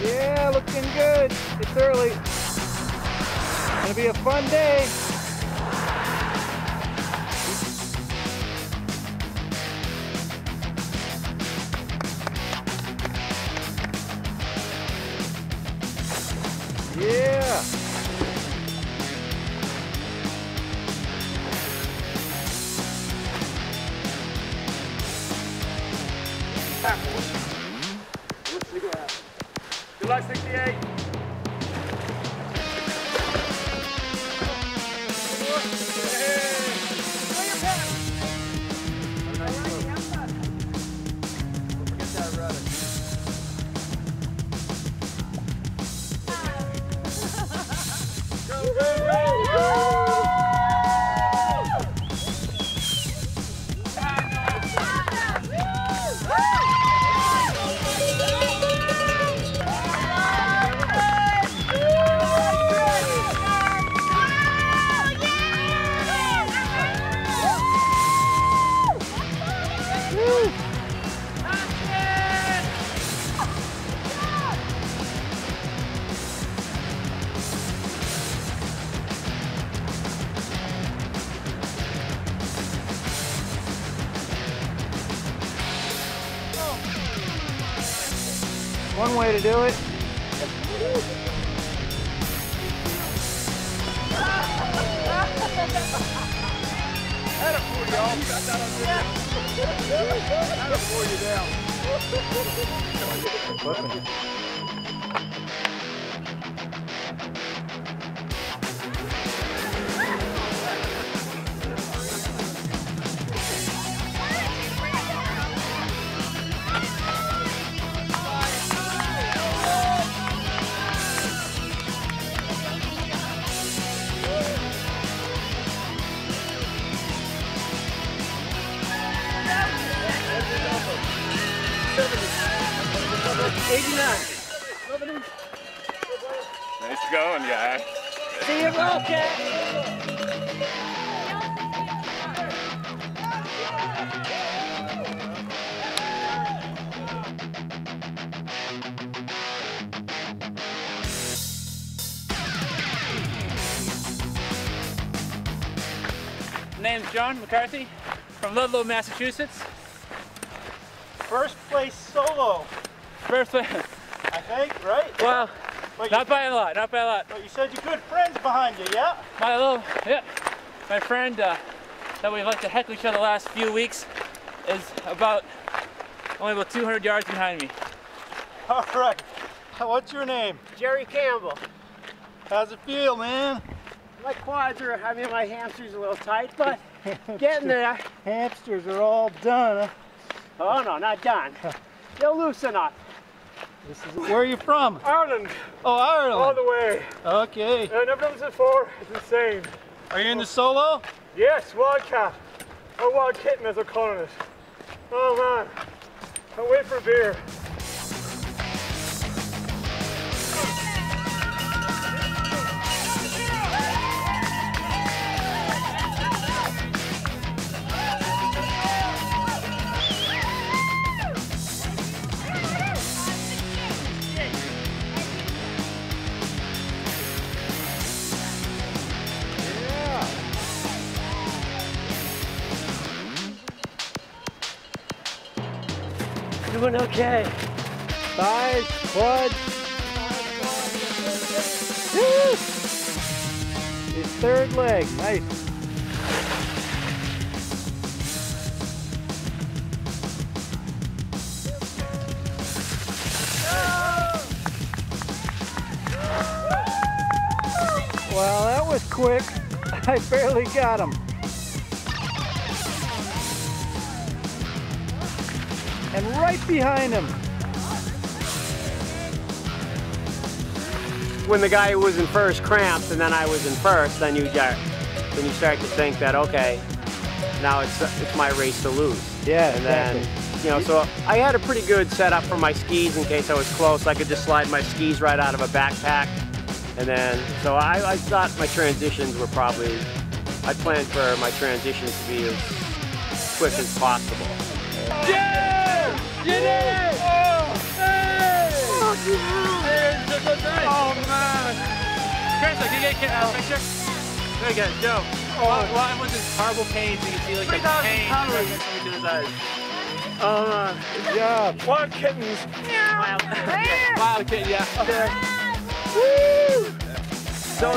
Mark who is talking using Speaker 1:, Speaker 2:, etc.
Speaker 1: Yeah, looking good. It's early. It's gonna be a fun day. Yeah.
Speaker 2: July 68.
Speaker 1: One way to do it.
Speaker 2: That'll pull you off. Got that on video. That'll pull you down. Nice going, guy.
Speaker 1: See you, Wildcat.
Speaker 3: My name's John McCarthy from Ludlow, Massachusetts.
Speaker 1: First place solo,
Speaker 3: First place.
Speaker 1: I think, right?
Speaker 3: Well,
Speaker 1: But
Speaker 3: not by a lot, not by a lot.
Speaker 1: But you said you good friends behind you, yeah?
Speaker 3: My friend that we've liked to heckle each other the last few weeks is only about 200 yards behind me.
Speaker 1: All right. What's your name?
Speaker 4: Jerry Campbell.
Speaker 1: How's it feel, man?
Speaker 4: My quads are, I mean, my hamstrings are a little tight, but getting there.
Speaker 1: Hamsters are all done, huh?
Speaker 4: Oh no, not done. They'll loosen up.
Speaker 1: Where are you from?
Speaker 2: Ireland.
Speaker 1: Oh, Ireland.
Speaker 2: All the way.
Speaker 1: Okay.
Speaker 2: I've never done this before. It's insane.
Speaker 1: Are you in the solo?
Speaker 2: Yes, Wildcat. Or Wild Kitten as they're calling it. Oh man. Can't wait for a beer.
Speaker 4: Doing okay.
Speaker 1: Thighs, quads. Woo! His third leg, nice. Well, that was quick. I barely got him. And right behind him.
Speaker 4: When the guy who was in first cramps and then I was in first, then you start to think that, okay, now it's my race to lose.
Speaker 1: Yeah,
Speaker 4: and then,
Speaker 1: exactly.
Speaker 4: You know, so I had a pretty good setup for my skis in case I was close. I could just slide my skis right out of a backpack. And then, so I thought my transitions were probably, I planned for my transitions to be as quick as possible.
Speaker 3: Yeah! Get it! Oh! Hey! Oh man! Chris, can you get a picture? Very good, Joe. Well, I'm with this horrible pain, so you can see like the pain coming to his eyes.
Speaker 2: Good job. Wild kittens.
Speaker 3: Wild kid, yeah.
Speaker 2: Woo! So